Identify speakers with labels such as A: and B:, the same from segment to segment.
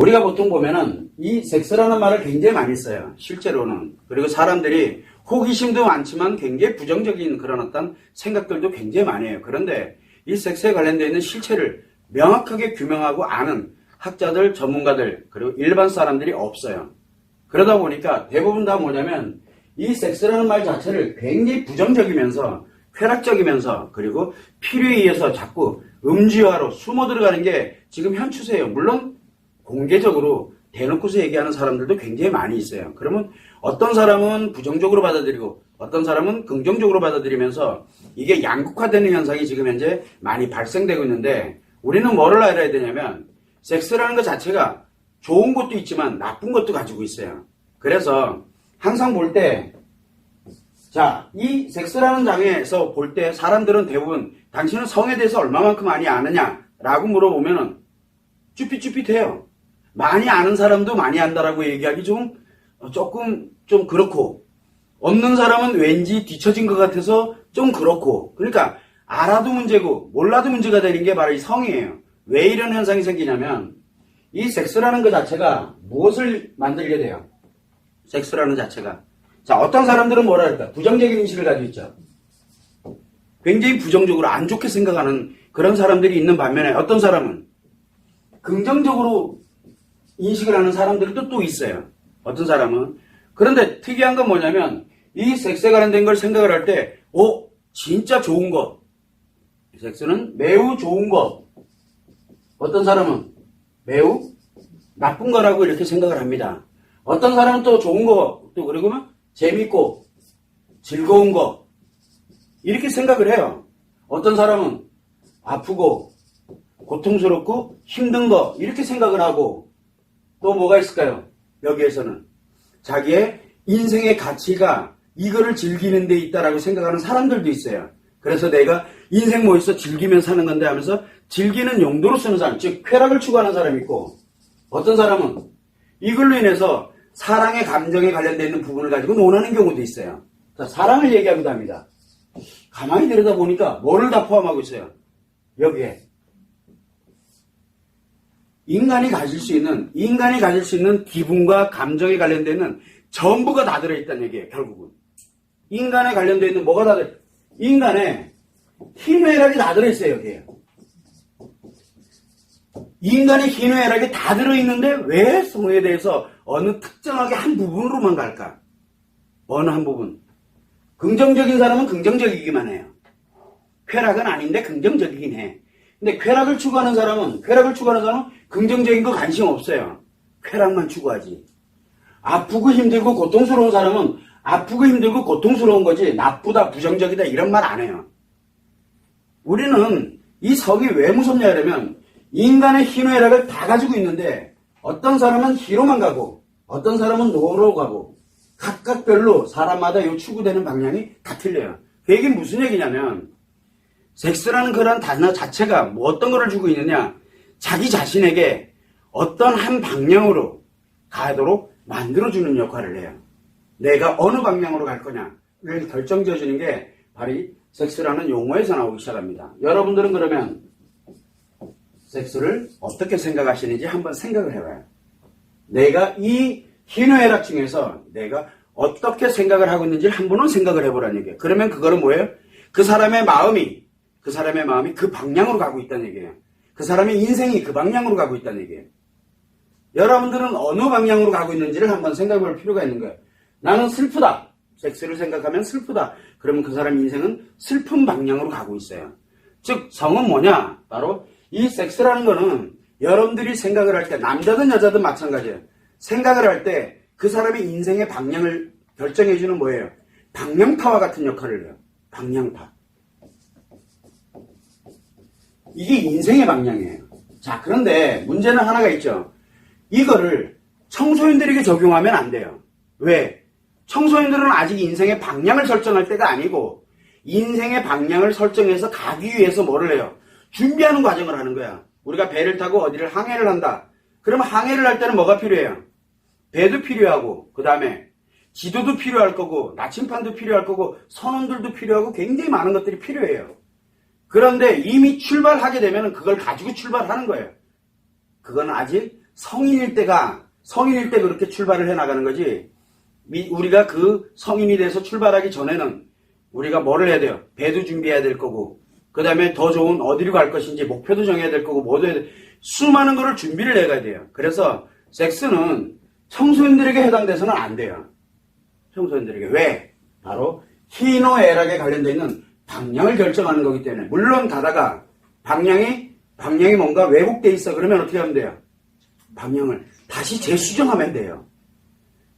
A: 우리가 보통 보면은 이 섹스라는 말을 굉장히 많이 써요. 실제로는. 그리고 사람들이 호기심도 많지만 굉장히 부정적인 그런 어떤 생각들도 굉장히 많이 해요. 그런데 이 섹스에 관련되어 있는 실체를 명확하게 규명하고 아는 학자들, 전문가들, 그리고 일반 사람들이 없어요. 그러다 보니까 대부분 다 뭐냐면 이 섹스라는 말 자체를 굉장히 부정적이면서 쾌락적이면서 그리고 필요에 의해서 자꾸 음지화로 숨어 들어가는 게 지금 현 추세예요. 물론 공개적으로 대놓고서 얘기하는 사람들도 굉장히 많이 있어요. 그러면 어떤 사람은 부정적으로 받아들이고 어떤 사람은 긍정적으로 받아들이면서 이게 양극화되는 현상이 지금 현재 많이 발생되고 있는데 우리는 뭐를 알아야 되냐면 섹스라는 것 자체가 좋은 것도 있지만 나쁜 것도 가지고 있어요. 그래서 항상 볼 때 이 섹스라는 장에서 볼 때 사람들은 대부분 당신은 성에 대해서 얼마만큼 많이 아느냐라고 물어보면은 쭈삣쭈삣해요. 많이 아는 사람도 많이 안다라고 얘기하기 조금 그렇고 없는 사람은 왠지 뒤처진 것 같아서 좀 그렇고 그러니까 알아도 문제고 몰라도 문제가 되는 게 바로 이 성이에요. 왜 이런 현상이 생기냐면 이 섹스라는 것 자체가 무엇을 만들게 돼요? 섹스라는 자체가 어떤 사람들은 뭐라 할까? 부정적인 인식을 가지고 있죠. 굉장히 부정적으로 안 좋게 생각하는 그런 사람들이 있는 반면에 어떤 사람은 긍정적으로 인식을 하는 사람들도 또 있어요. 어떤 사람은. 그런데 특이한 건 뭐냐면 이 섹스에 관련된 걸 생각을 할 때 진짜 좋은 것. 섹스는 매우 좋은 것. 어떤 사람은 매우 나쁜 거라고 이렇게 생각을 합니다. 어떤 사람은 또 좋은 거, 또 그리고 재밌고 즐거운 거 이렇게 생각을 해요. 어떤 사람은 아프고 고통스럽고 힘든 거 이렇게 생각을 하고 또 뭐가 있을까요? 여기에서는 자기의 인생의 가치가 이거를 즐기는 데 있다라고 생각하는 사람들도 있어요. 그래서 내가 인생 뭐 있어 즐기면 사는 건데 하면서 즐기는 용도로 쓰는 사람, 즉 쾌락을 추구하는 사람이 있고 어떤 사람은 이걸로 인해서 사랑의 감정에 관련되어 있는 부분을 가지고 논하는 경우도 있어요. 사랑을 얘기하기도 합니다. 가만히 들여다보니까 뭐를 다 포함하고 있어요? 여기에 인간이 가질 수 있는 기분과 감정에 관련되는 전부가 다 들어있다는 얘기예요. 결국은 인간에 관련되어 있는 뭐가 다 들어있어요? 인간의 희노애락이 다 들어있어요. 여기에 인간의 희노애락이 다 들어있는데 왜 성에 대해서 어느 특정하게 한 부분으로만 갈까? 어느 한 부분. 긍정적인 사람은 긍정적이기만 해요. 쾌락은 아닌데 긍정적이긴 해. 근데 쾌락을 추구하는 사람은 긍정적인 거 관심 없어요. 쾌락만 추구하지. 아프고 힘들고 고통스러운 사람은 아프고 힘들고 고통스러운 거지 나쁘다 부정적이다 이런 말 안 해요. 우리는 이 성이 왜 무섭냐 그러면 인간의 희노애락을 다 가지고 있는데 어떤 사람은 희로만 가고 어떤 사람은 노로 가고 각각별로 사람마다 요 추구되는 방향이 다 틀려요. 그 얘기는 무슨 얘기냐면 섹스라는 그런 단어 자체가 뭐 어떤 거를 주고 있느냐 자기 자신에게 어떤 한 방향으로 가도록 만들어주는 역할을 해요. 내가 어느 방향으로 갈 거냐를 결정지어주는 게 바로 이 섹스라는 용어에서 나오기 시작합니다. 여러분들은 그러면 섹스를 어떻게 생각하시는지 한번 생각을 해봐요. 내가 이 희노애락 중에서 내가 어떻게 생각을 하고 있는지를 한 번은 생각을 해보라는 얘기예요. 그러면 그거는 뭐예요? 그 사람의 마음이 그 방향으로 가고 있다는 얘기예요. 그 사람의 인생이 그 방향으로 가고 있다는 얘기예요. 여러분들은 어느 방향으로 가고 있는지를 한번 생각해 볼 필요가 있는 거예요. 나는 슬프다. 섹스를 생각하면 슬프다. 그러면 그 사람 인생은 슬픈 방향으로 가고 있어요. 즉 성은 뭐냐? 바로 이 섹스라는 거는 여러분들이 생각을 할 때 남자든 여자든 마찬가지예요. 생각을 할 때 그 사람의 인생의 방향을 결정해주는 뭐예요? 방향파와 같은 역할을 해요. 방향파. 이게 인생의 방향이에요. 자, 그런데 문제는 하나가 있죠. 이거를 청소년들에게 적용하면 안 돼요. 왜? 청소년들은 아직 인생의 방향을 설정할 때가 아니고 인생의 방향을 설정해서 가기 위해서 뭐를 해요? 준비하는 과정을 하는 거야. 우리가 배를 타고 어디를 항해를 한다. 그러면 항해를 할 때는 뭐가 필요해요? 배도 필요하고 그 다음에 지도도 필요할 거고 나침판도 필요할 거고 선원들도 필요하고 굉장히 많은 것들이 필요해요. 그런데 이미 출발하게 되면 그걸 가지고 출발하는 거예요. 그건 아직 성인일 때 그렇게 출발을 해 나가는 거지. 우리가 그 성인이 돼서 출발하기 전에는 우리가 뭐를 해야 돼요? 배도 준비해야 될 거고, 그 다음에 더 좋은 어디로 갈 것인지 목표도 정해야 될 거고, 뭐도 해야 돼. 수많은 거를 준비를 해가야 돼요. 그래서 섹스는 청소년들에게 해당돼서는 안 돼요. 청소년들에게. 왜? 바로 희노애락에 관련되어 있는 방향을 결정하는 거기 때문에. 물론 가다가 방향이 뭔가 왜곡돼 있어. 그러면 어떻게 하면 돼요? 방향을 다시 재수정하면 돼요.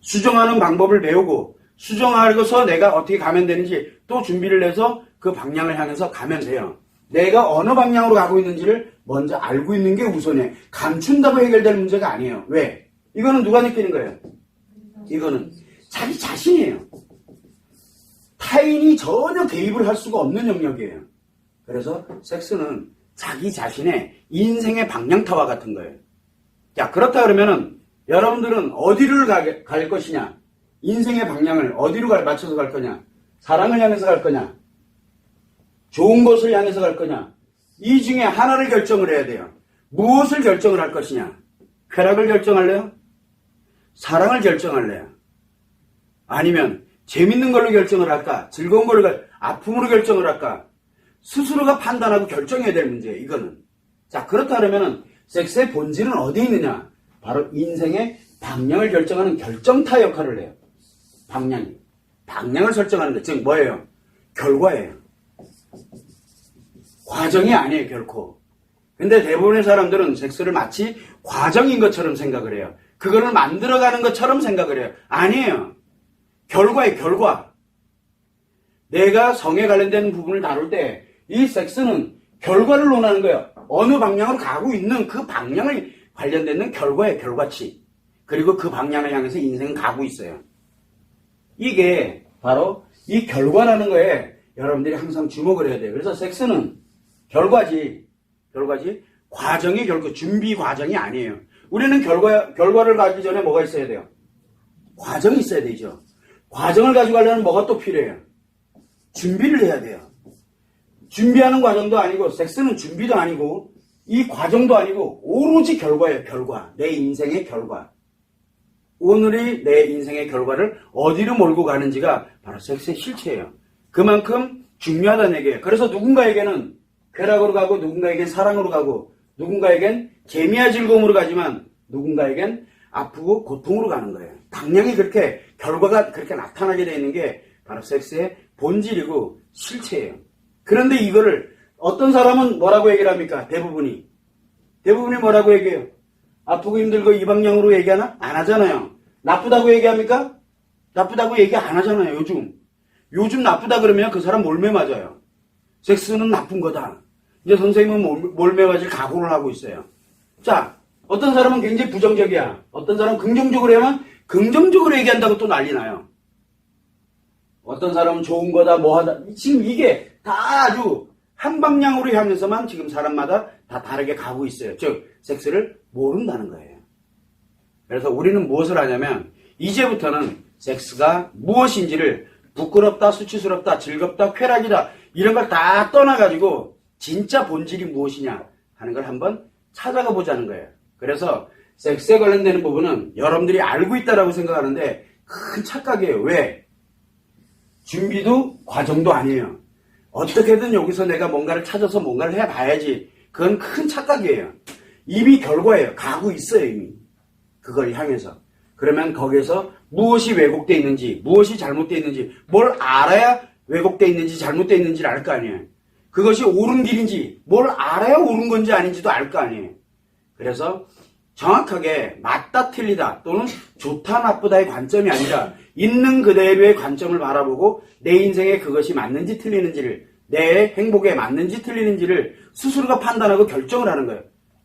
A: 수정하는 방법을 배우고, 수정하고서 내가 어떻게 가면 되는지 또 준비를 해서 그 방향을 향해서 가면 돼요. 내가 어느 방향으로 가고 있는지를 먼저 알고 있는 게 우선이에요. 감춘다고 해결될 문제가 아니에요. 왜? 이거는 누가 느끼는 거예요? 이거는 자기 자신이에요. 타인이 전혀 개입을 할 수가 없는 영역이에요. 그래서 섹스는 자기 자신의 인생의 방향타와 같은 거예요. 자, 그렇다 그러면은 여러분들은 어디를 갈 것이냐? 인생의 방향을 어디로 맞춰서 갈 거냐? 사랑을 향해서 갈 거냐? 좋은 것을 향해서 갈 거냐? 이 중에 하나를 결정을 해야 돼요. 무엇을 결정을 할 것이냐? 쾌락을 결정할래요? 사랑을 결정할래요? 아니면 재밌는 걸로 결정을 할까? 즐거운 걸로 아픔으로 결정을 할까? 스스로가 판단하고 결정해야 될 문제예요. 이거는. 자, 그렇다 그러면은 섹스의 본질은 어디에 있느냐? 바로 인생의 방향을 결정하는 결정타 역할을 해요. 방향을 설정하는 것. 즉 뭐예요? 결과예요. 과정이 아니에요, 결코. 근데 대부분의 사람들은 섹스를 마치 과정인 것처럼 생각을 해요. 그거를 만들어가는 것처럼 생각을 해요. 아니에요. 결과예요, 결과. 내가 성에 관련된 부분을 다룰 때 이 섹스는 결과를 논하는 거예요. 어느 방향으로 가고 있는 그 방향을 관련되는 결과예요, 결과치. 그리고 그 방향을 향해서 인생은 가고 있어요. 이게 바로 이 결과라는 거에 여러분들이 항상 주목을 해야 돼요. 그래서 섹스는 결과지. 과정이 결국 준비 과정이 아니에요. 우리는 결과를 가기 전에 뭐가 있어야 돼요? 과정이 있어야 되죠. 과정을 가지고 가려면 뭐가 또 필요해요? 준비를 해야 돼요. 준비하는 과정도 아니고, 섹스는 준비도 아니고, 이 과정도 아니고, 오로지 결과예요, 결과. 내 인생의 결과. 오늘이 내 인생의 결과를 어디로 몰고 가는지가 바로 섹스의 실체예요. 그만큼 중요하다는 얘기예요. 그래서 누군가에게는 쾌락으로 가고, 누군가에겐 사랑으로 가고, 누군가에겐 재미와 즐거움으로 가지만, 누군가에겐 아프고 고통으로 가는 거예요. 방향이 그렇게, 결과가 그렇게 나타나게 되어 있는 게 바로 섹스의 본질이고 실체예요. 그런데 이거를 어떤 사람은 뭐라고 얘기를 합니까? 대부분이 뭐라고 얘기해요? 아프고 힘들고 이 방향으로 얘기하나? 안 하잖아요. 나쁘다고 얘기합니까? 나쁘다고 얘기 안 하잖아요, 요즘 나쁘다 그러면 그 사람 몰매 맞아요. 섹스는 나쁜 거다. 이제 선생님은 몰매 맞을 각오를 하고 있어요. 자, 어떤 사람은 굉장히 부정적이야. 어떤 사람은 긍정적으로 해야만 긍정적으로 얘기한다고 또 난리 나요. 어떤 사람은 좋은 거다, 뭐 하다. 지금 이게 다 아주 한 방향으로 향해서만 지금 사람마다 다 다르게 가고 있어요. 즉, 섹스를 모른다는 거예요. 그래서 우리는 무엇을 하냐면, 이제부터는 섹스가 무엇인지를 부끄럽다, 수치스럽다, 즐겁다, 쾌락이다, 이런 걸 다 떠나가지고, 진짜 본질이 무엇이냐 하는 걸 한번 찾아가 보자는 거예요. 그래서 섹스에 관련되는 부분은 여러분들이 알고 있다라고 생각하는데 큰 착각이에요. 왜? 준비도 과정도 아니에요. 어떻게든 여기서 내가 뭔가를 찾아서 뭔가를 해봐야지. 그건 큰 착각이에요. 이미 결과예요. 가고 있어요, 이미. 그걸 향해서. 그러면 거기에서 무엇이 왜곡되어 있는지, 무엇이 잘못되어 있는지, 뭘 알아야 왜곡되어 있는지 잘못되어 있는지를 알 거 아니에요. 그것이 옳은 길인지, 뭘 알아야 옳은 건지 아닌지도 알 거 아니에요. 그래서 정확하게 맞다 틀리다 또는 좋다 나쁘다의 관점이 아니라 있는 그대로의 관점을 바라보고 내 인생에 그것이 맞는지 틀리는지를, 내 행복에 맞는지 틀리는지를 스스로가 판단하고 결정을 하는 거예요.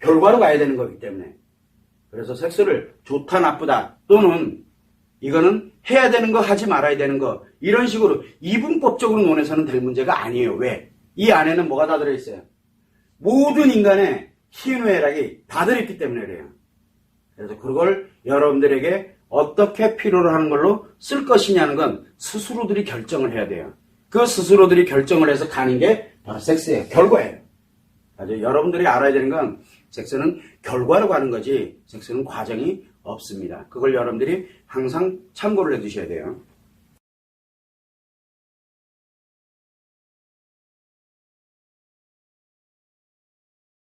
A: 결과로 가야 되는 거기 때문에. 그래서 섹스를 좋다 나쁘다 또는 이거는 해야 되는 거 하지 말아야 되는 거 이런 식으로 이분법적으로 논해서는 될 문제가 아니에요. 왜? 이 안에는 뭐가 다 들어있어요? 모든 인간의 희노애락이 다 들어있기 때문에 그래요. 그래서 그걸 여러분들에게 어떻게 필요로 하는 걸로 쓸 것이냐는 건 스스로들이 결정을 해야 돼요. 그 스스로들이 결정을 해서 가는 게 바로 섹스예요. 결과예요. 아주 여러분들이 알아야 되는 건 섹스는 결과로 가는 거지 섹스는 과정이 없습니다. 그걸 여러분들이 항상 참고를 해두셔야 돼요.